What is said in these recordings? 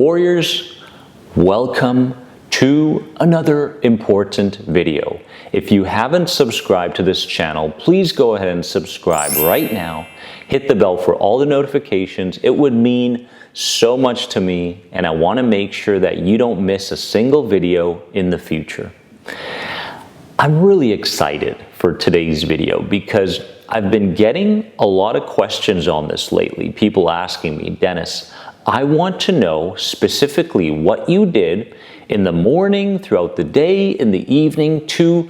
Warriors, welcome to another important video. If you haven't subscribed to this channel, please go ahead and subscribe right now. Hit the bell for all the notifications. It would mean so much to me, and I want to make sure that you don't miss a single video in the future. I'm really excited for today's video because I've been getting a lot of questions on this lately. People asking me, Dennis, I want to know specifically what you did in the morning, throughout the day, in the evening to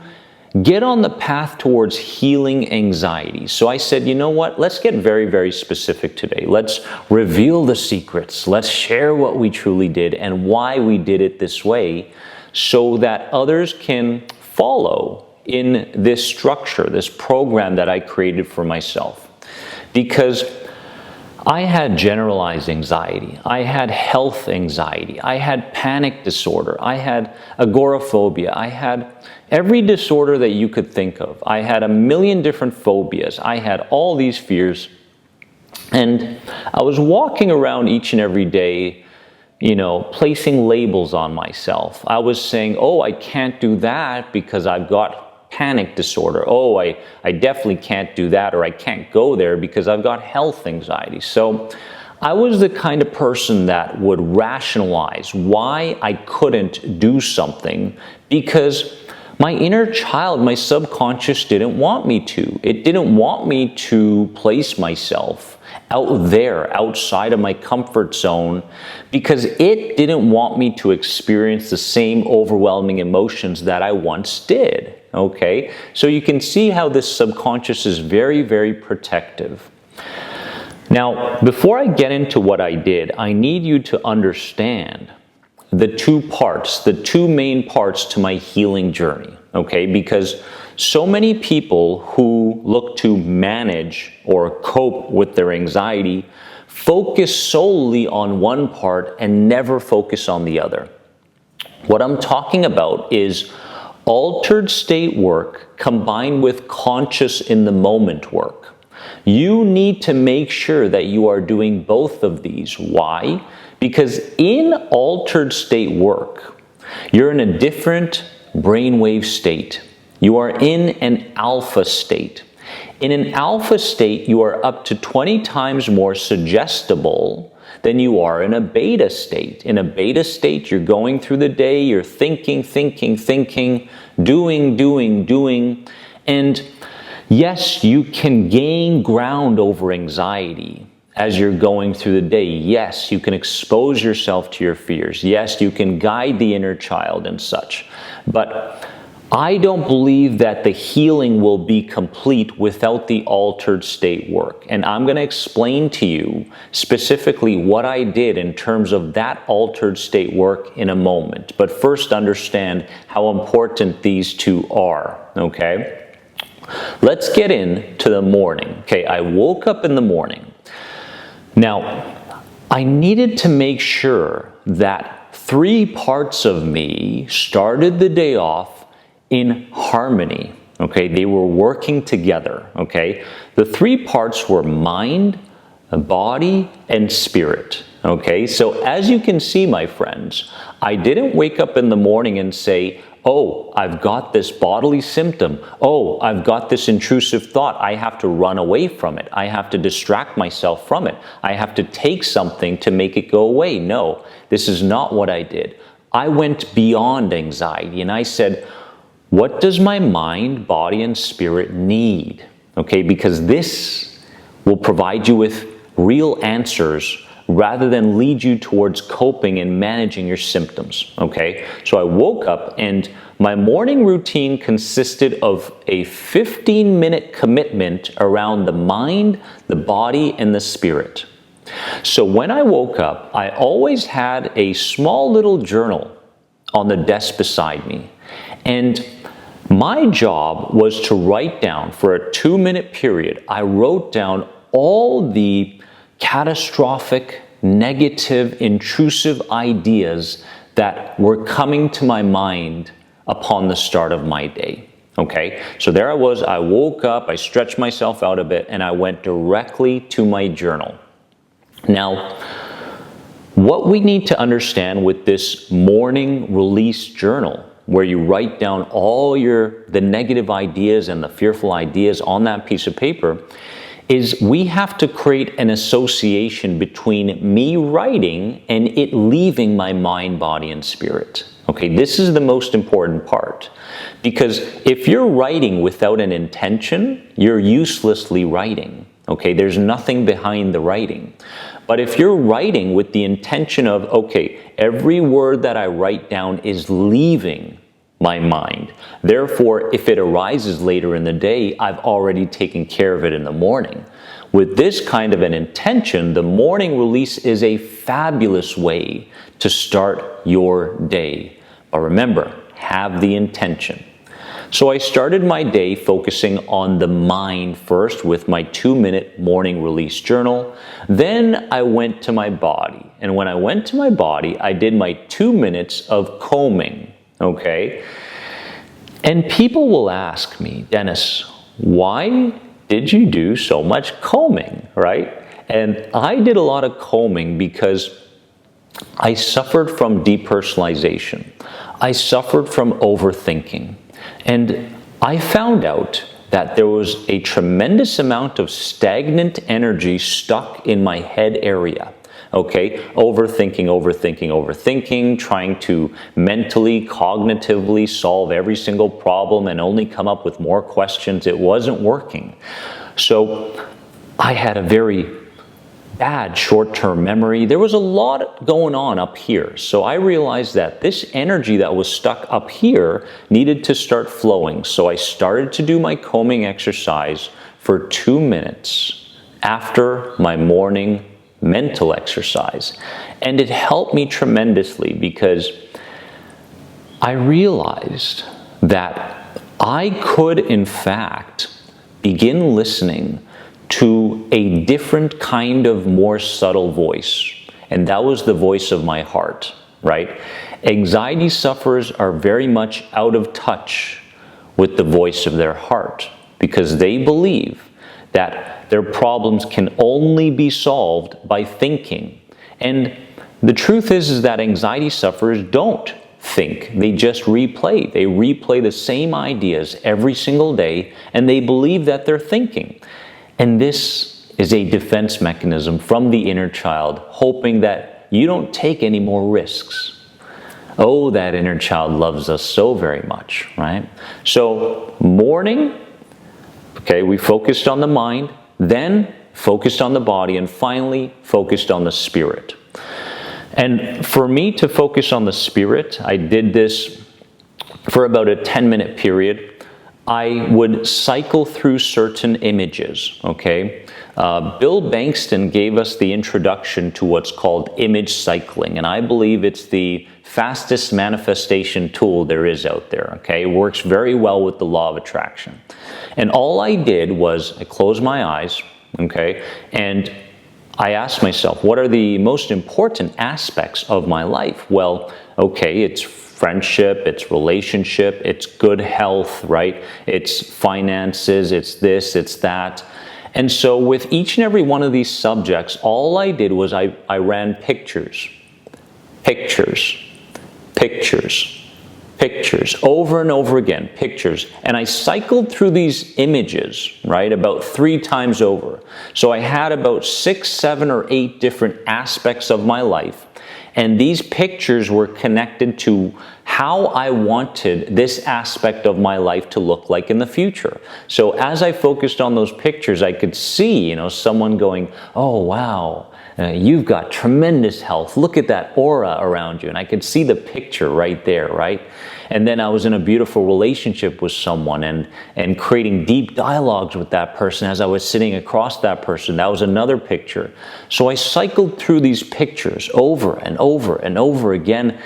get on the path towards healing anxiety. So I said, you know what? Let's get very, very specific today. Let's reveal the secrets. Let's share what we truly did and why we did it this way so that others can follow in this structure, this program that I created for myself. Because I had generalized anxiety, I had health anxiety, I had panic disorder, I had agoraphobia, I had every disorder that you could think of. I had a million different phobias, I had all these fears, and I was walking around each and every day, placing labels on myself. I was saying, oh, I can't do that because I've got panic disorder. Oh, I definitely can't do that, or I can't go there because I've got health anxiety. So I was the kind of person that would rationalize why I couldn't do something because my inner child, my subconscious didn't want me to. It didn't want me to place myself out there, outside of my comfort zone, because it didn't want me to experience the same overwhelming emotions that I once did. Okay, so you can see how this subconscious is very, very protective. Now, before I get into what I did, I need you to understand the two main parts to my healing journey, okay? Because so many people who look to manage or cope with their anxiety focus solely on one part and never focus on the other. What I'm talking about is altered state work combined with conscious in the moment work. You need to make sure that you are doing both of these. Why? Because in altered state work, you're in a different brainwave state. You are in an alpha state. In an alpha state, you are up to 20 times more suggestible than you are in a beta state. In a beta state, you're going through the day, you're thinking, doing. And yes, you can gain ground over anxiety as you're going through the day. Yes, you can expose yourself to your fears. Yes, you can guide the inner child and such. But I don't believe that the healing will be complete without the altered state work. And I'm going to explain to you specifically what I did in terms of that altered state work in a moment. But first, understand how important these two are, okay? Let's get into the morning. Okay, I woke up in the morning. Now, I needed to make sure that three parts of me started the day off in harmony, okay? They were working together, okay? The three parts were mind, body, and spirit, okay? So as you can see, my friends, I didn't wake up in the morning and say, oh, I've got this bodily symptom. Oh, I've got this intrusive thought. I have to run away from it. I have to distract myself from it. I have to take something to make it go away. No, this is not what I did. I went beyond anxiety and I said, what does my mind, body, and spirit need? Okay, because this will provide you with real answers rather than lead you towards coping and managing your symptoms, okay? So I woke up and my morning routine consisted of a 15-minute commitment around the mind, the body, and the spirit. So when I woke up, I always had a small little journal on the desk beside me. And my job was to write down, for a 2-minute period, I wrote down all the catastrophic, negative, intrusive ideas that were coming to my mind upon the start of my day. Okay, so there I was, I woke up, I stretched myself out a bit, and I went directly to my journal. Now, What we need to understand with this morning release journal, where you write down all the negative ideas and the fearful ideas on that piece of paper, is we have to create an association between me writing and it leaving my mind, body, and spirit. Okay, this is the most important part. Because if you're writing without an intention, you're uselessly writing. Okay, there's nothing behind the writing. But if you're writing with the intention of, okay, every word that I write down is leaving my mind. Therefore, if it arises later in the day, I've already taken care of it in the morning. With this kind of an intention, the morning release is a fabulous way to start your day. But remember, have the intention. So I started my day focusing on the mind first with my 2-minute morning release journal. Then I went to my body. And when I went to my body, I did my 2 minutes of combing. Okay? And people will ask me, Dennis, why did you do so much combing, right? And I did a lot of combing because I suffered from depersonalization. I suffered from overthinking. And I found out that there was a tremendous amount of stagnant energy stuck in my head area. Okay, overthinking, trying to mentally, cognitively solve every single problem and only come up with more questions. It wasn't working. So I had a very bad short-term memory. There was a lot going on up here. So I realized that this energy that was stuck up here needed to start flowing. So I started to do my combing exercise for 2 minutes after my morning mental exercise. And it helped me tremendously because I realized that I could, in fact, begin listening to a different kind of more subtle voice. And that was the voice of my heart, right? Anxiety sufferers are very much out of touch with the voice of their heart because they believe that their problems can only be solved by thinking. And the truth is that anxiety sufferers don't think. They just replay. They replay the same ideas every single day, and they believe that they're thinking. And this is a defense mechanism from the inner child, hoping that you don't take any more risks. Oh, that inner child loves us so very much, right? So, morning, okay, we focused on the mind, then focused on the body, and finally focused on the spirit. And for me to focus on the spirit, I did this for about a 10-minute period. I would cycle through certain images, okay? Bill Bankston gave us the introduction to what's called image cycling, and I believe it's the fastest manifestation tool there is out there, okay? It works very well with the law of attraction. And all I did was I closed my eyes, okay, and I asked myself, what are the most important aspects of my life? Well, okay, it's friendship, it's relationship, it's good health, right? It's finances, it's this, it's that. And so with each and every one of these subjects, all I did was I ran pictures, over and over again, pictures. And I cycled through these images, right, about 3 times over. So I had about 6, 7, or 8 different aspects of my life. And these pictures were connected to how I wanted this aspect of my life to look like in the future. So as I focused on those pictures, I could see, someone going, oh, wow, you've got tremendous health. Look at that aura around you. And I could see the picture right there, right? And then I was in a beautiful relationship with someone and creating deep dialogues with that person as I was sitting across that person. That was another picture. So I cycled through these pictures over and over and over again.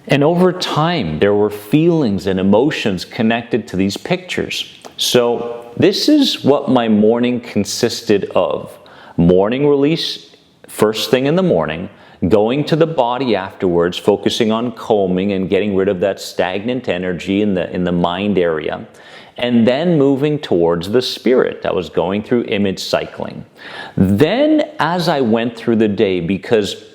And over time, there were feelings and emotions connected to these pictures. So this is what my morning consisted of. Morning release, first thing in the morning, going to the body afterwards, focusing on combing and getting rid of that stagnant energy in the mind area, and then moving towards the spirit. I was going through image cycling. Then as I went through the day, because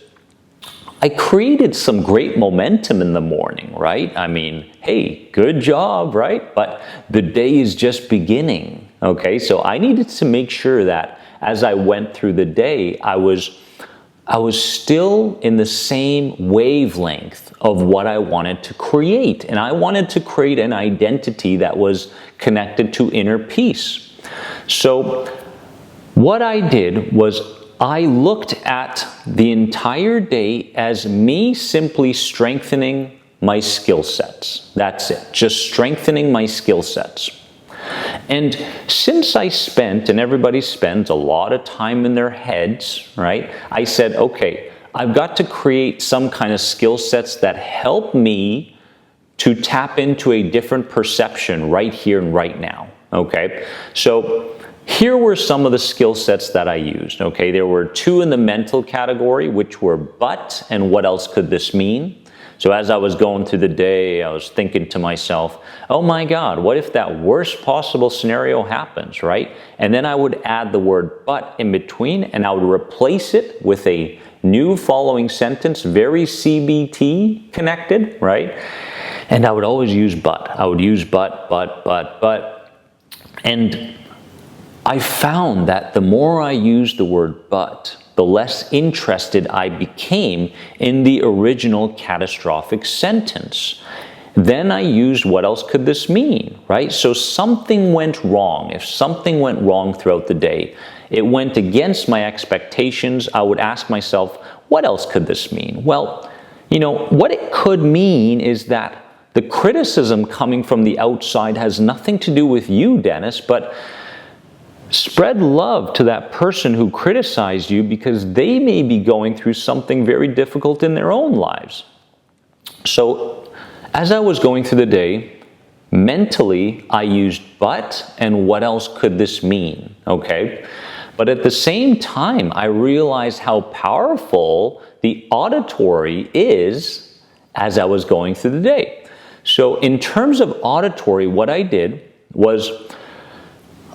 I created some great momentum in the morning, right? I mean, hey, good job, right? But the day is just beginning, okay? So I needed to make sure that as I went through the day, I was still in the same wavelength of what I wanted to create. And I wanted to create an identity that was connected to inner peace. So what I did was I looked at the entire day as me simply strengthening my skill sets. That's it, just strengthening my skill sets. And since I spent, and everybody spends a lot of time in their heads, right? I said, okay, I've got to create some kind of skill sets that help me to tap into a different perception right here and right now, okay? So here were some of the skill sets that I used, okay? There were 2 in the mental category, which were but and what else could this mean? So as I was going through the day, I was thinking to myself, oh my God, what if that worst possible scenario happens, right? And then I would add the word but in between, and I would replace it with a new following sentence, very CBT connected, right? And I would always use but. I would use but. And I found that the more I used the word but, the less interested I became in the original catastrophic sentence. Then I used what else could this mean, right? So something went wrong. If something went wrong throughout the day, it went against my expectations, I would ask myself, what else could this mean? Well, you know, what it could mean is that the criticism coming from the outside has nothing to do with you, Dennis, but spread love to that person who criticized you because they may be going through something very difficult in their own lives. So as I was going through the day, mentally I used but and what else could this mean, okay? But at the same time, I realized how powerful the auditory is as I was going through the day. So in terms of auditory, what I did was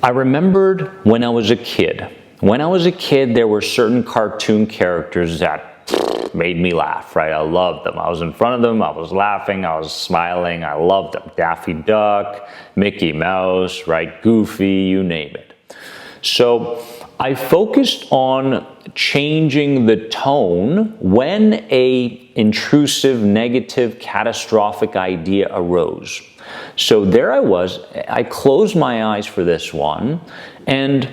I remembered when I was a kid. When I was a kid, there were certain cartoon characters that made me laugh, right? I loved them. I was in front of them, I was laughing, I was smiling, I loved them. Daffy Duck, Mickey Mouse, right? Goofy, you name it. So I focused on changing the tone when an intrusive, negative, catastrophic idea arose. So there I was, I closed my eyes for this one, and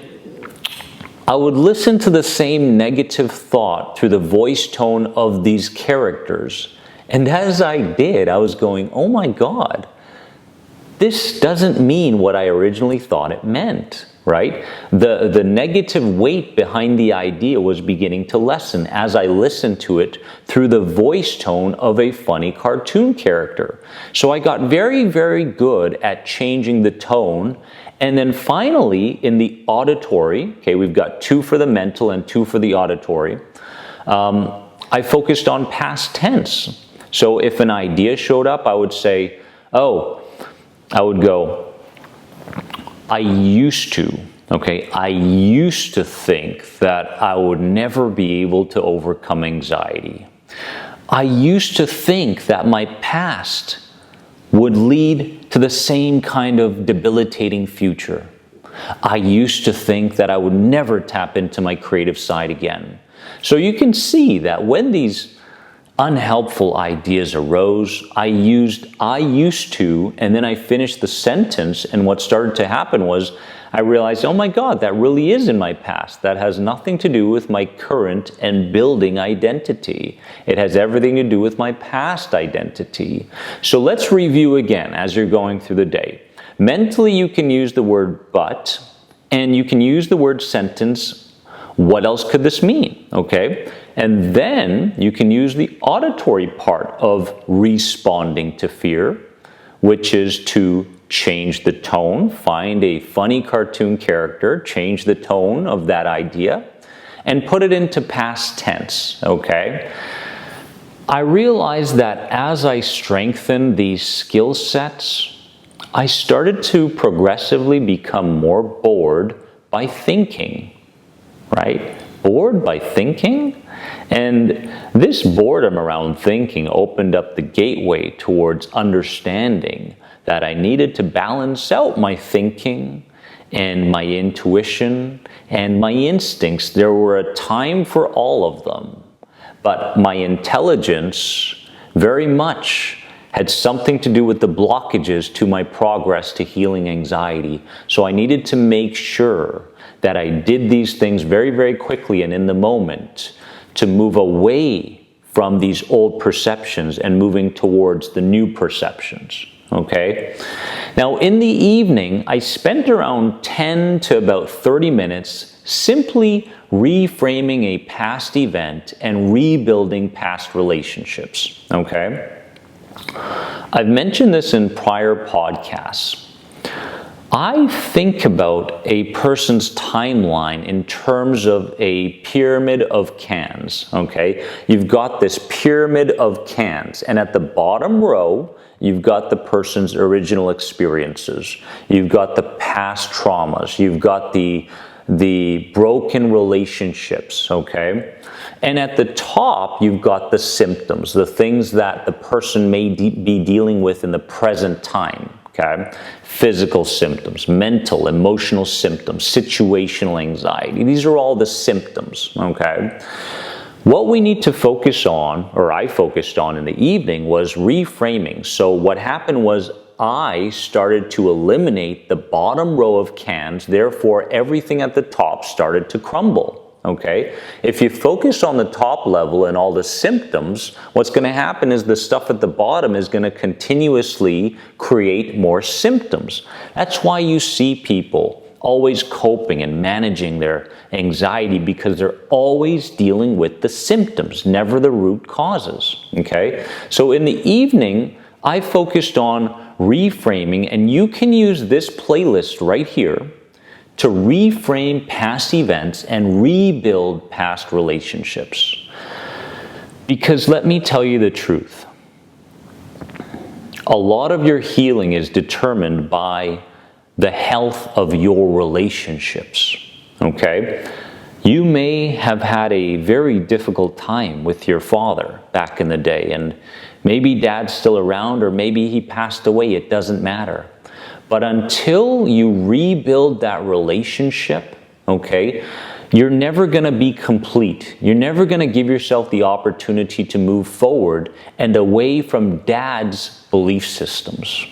I would listen to the same negative thought through the voice tone of these characters. And as I did, I was going, oh my God, this doesn't mean what I originally thought it meant, right? The negative weight behind the idea was beginning to lessen as I listened to it through the voice tone of a funny cartoon character. So I got very, very good at changing the tone. And then finally, in the auditory, okay, we've got 2 for the mental and 2 for the auditory, I focused on past tense. So if an idea showed up, I would say, I would go, I used to think that I would never be able to overcome anxiety. I used to think that my past would lead to the same kind of debilitating future. I used to think that I would never tap into my creative side again. So you can see that when these unhelpful ideas arose, I used to, and then I finished the sentence, and what started to happen was I realized, oh my God, that really is in my past. That has nothing to do with my current and building identity. It has everything to do with my past identity. So let's review again as you're going through the day. Mentally, you can use the word but, and you can use the word sentence. What else could this mean? Okay. And then you can use the auditory part of responding to fear, which is to change the tone, find a funny cartoon character, change the tone of that idea, and put it into past tense, okay? I realized that as I strengthened these skill sets, I started to progressively become more bored by thinking, right? bored by thinking? And this boredom around thinking opened up the gateway towards understanding that I needed to balance out my thinking and my intuition and my instincts. There were a time for all of them, but my intelligence very much had something to do with the blockages to my progress to healing anxiety. So I needed to make sure that I did these things very, very quickly and in the moment to move away from these old perceptions and moving towards the new perceptions. Okay? Now, in the evening, I spent around 10 to about 30 minutes simply reframing a past event and rebuilding past relationships. Okay? I've mentioned this in prior podcasts. I think about a person's timeline in terms of a pyramid of cans, okay? You've got this pyramid of cans, and at the bottom row, you've got the person's original experiences. You've got the past traumas. You've got the broken relationships, okay? And at the top, you've got the symptoms, the things that the person may be dealing with in the present time, okay? Physical symptoms, mental, emotional symptoms, situational anxiety. These are all the symptoms, okay? What we need to focus on, or I focused on in the evening, was reframing. So what happened was I started to eliminate the bottom row of cans, therefore everything at the top started to crumble. Okay? If you focus on the top level and all the symptoms, what's going to happen is the stuff at the bottom is going to continuously create more symptoms. That's why you see people always coping and managing their anxiety, because they're always dealing with the symptoms, never the root causes. Okay? So in the evening, I focused on reframing, and you can use this playlist right here to reframe past events and rebuild past relationships. Because let me tell you the truth. A lot of your healing is determined by the health of your relationships, okay? You may have had a very difficult time with your father back in the day, and maybe dad's still around, or maybe he passed away, it doesn't matter. But until you rebuild that relationship, okay, you're never going to be complete. You're never going to give yourself the opportunity to move forward and away from dad's belief systems,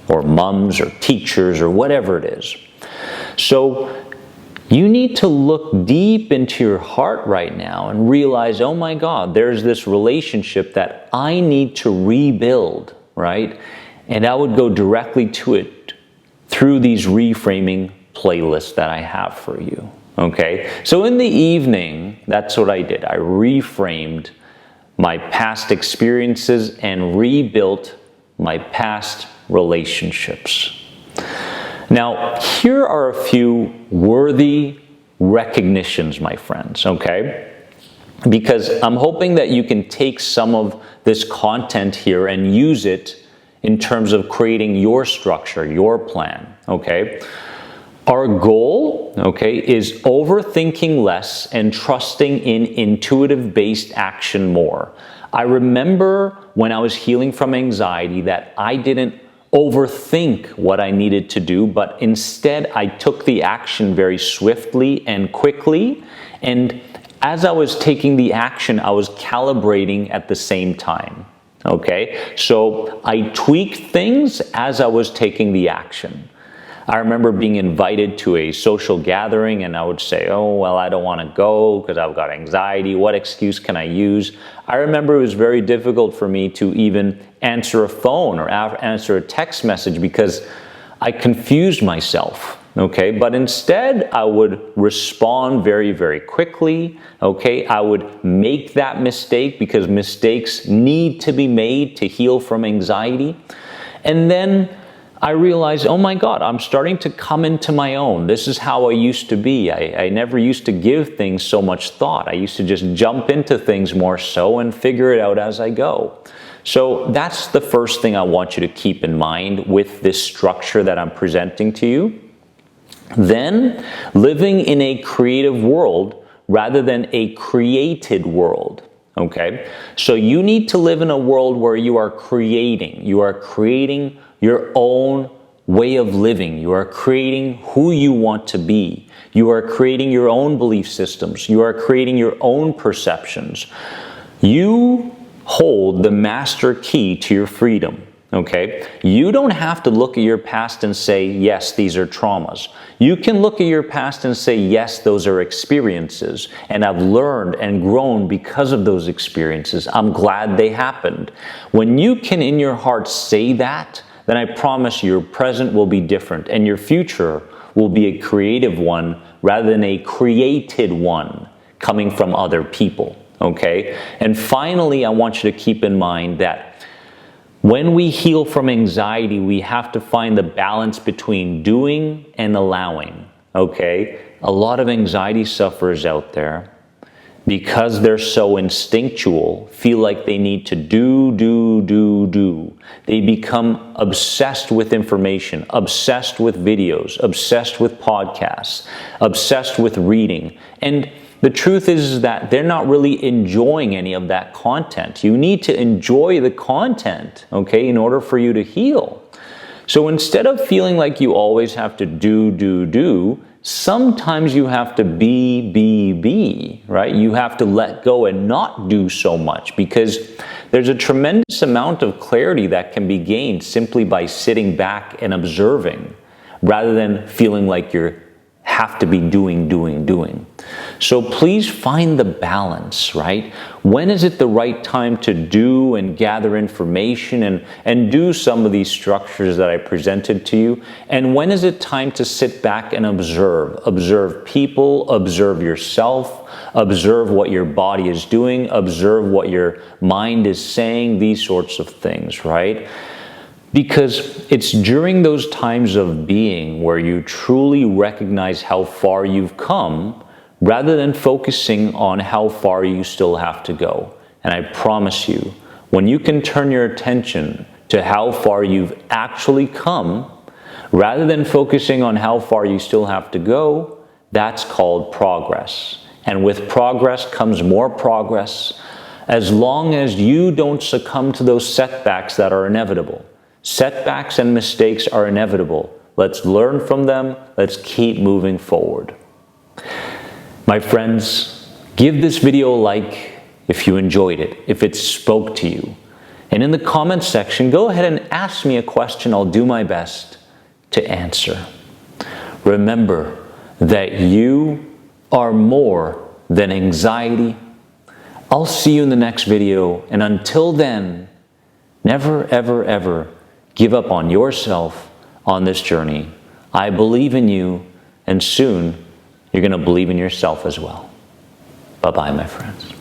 or mom's, or teachers, or whatever it is. So you need to look deep into your heart right now and realize, oh my God, there's this relationship that I need to rebuild, right? And I would go directly to it through these reframing playlists that I have for you, okay? So in the evening, that's what I did. I reframed my past experiences and rebuilt my past relationships. Now, here are a few worthy recognitions, my friends, okay? Because I'm hoping that you can take some of this content here and use it in terms of creating your structure, your plan, okay? Our goal, okay, is overthinking less and trusting in intuitive-based action more. I remember when I was healing from anxiety that I didn't overthink what I needed to do, but instead I took the action very swiftly and quickly, and as I was taking the action, I was calibrating at the same time. Okay, so I tweaked things as I was taking the action. I remember being invited to a social gathering, and I would say, oh, well, I don't want to go because I've got anxiety. What excuse can I use? I remember it was very difficult for me to even answer a phone or answer a text message because I confused myself. Okay, but instead I would respond very, very quickly. Okay, I would make that mistake because mistakes need to be made to heal from anxiety. And then I realized, oh my God, I'm starting to come into my own. This is how I used to be. I never used to give things so much thought. I used to just jump into things more so and figure it out as I go. So that's the first thing I want you to keep in mind with this structure that I'm presenting to you. Then, living in a creative world rather than a created world. Okay? So you need to live in a world where you are creating. You are creating your own way of living. You are creating who you want to be. You are creating your own belief systems. You are creating your own perceptions. You hold the master key to your freedom. Okay? You don't have to look at your past and say, yes, these are traumas. You can look at your past and say, yes, those are experiences, and I've learned and grown because of those experiences. I'm glad they happened. When you can in your heart say that, then I promise your present will be different, and your future will be a creative one rather than a created one coming from other people. Okay? And finally, I want you to keep in mind that when we heal from anxiety, we have to find the balance between doing and allowing, okay? A lot of anxiety sufferers out there, because they're so instinctual, feel like they need to do. They become obsessed with information, obsessed with videos, obsessed with podcasts, obsessed with reading. And the truth is that they're not really enjoying any of that content. You need to enjoy the content, okay, in order for you to heal. So instead of feeling like you always have to do, sometimes you have to be, right? You have to let go and not do so much, because there's a tremendous amount of clarity that can be gained simply by sitting back and observing, rather than feeling like you have to be doing. So please find the balance, right? When is it the right time to do and gather information and do some of these structures that I presented to you? And when is it time to sit back and observe? Observe people, observe yourself, observe what your body is doing, observe what your mind is saying, these sorts of things, right? Because it's during those times of being where you truly recognize how far you've come, rather than focusing on how far you still have to go. And I promise you, when you can turn your attention to how far you've actually come, rather than focusing on how far you still have to go, that's called progress. And with progress comes more progress, as long as you don't succumb to those setbacks that are inevitable. Setbacks and mistakes are inevitable. Let's learn from them. Let's keep moving forward. My friends, give this video a like if you enjoyed it, if it spoke to you. And in the comments section, go ahead and ask me a question. I'll do my best to answer. Remember that you are more than anxiety. I'll see you in the next video. And until then, never, ever, ever give up on yourself on this journey. I believe in you, and soon you're going to believe in yourself as well. Bye-bye, my friends.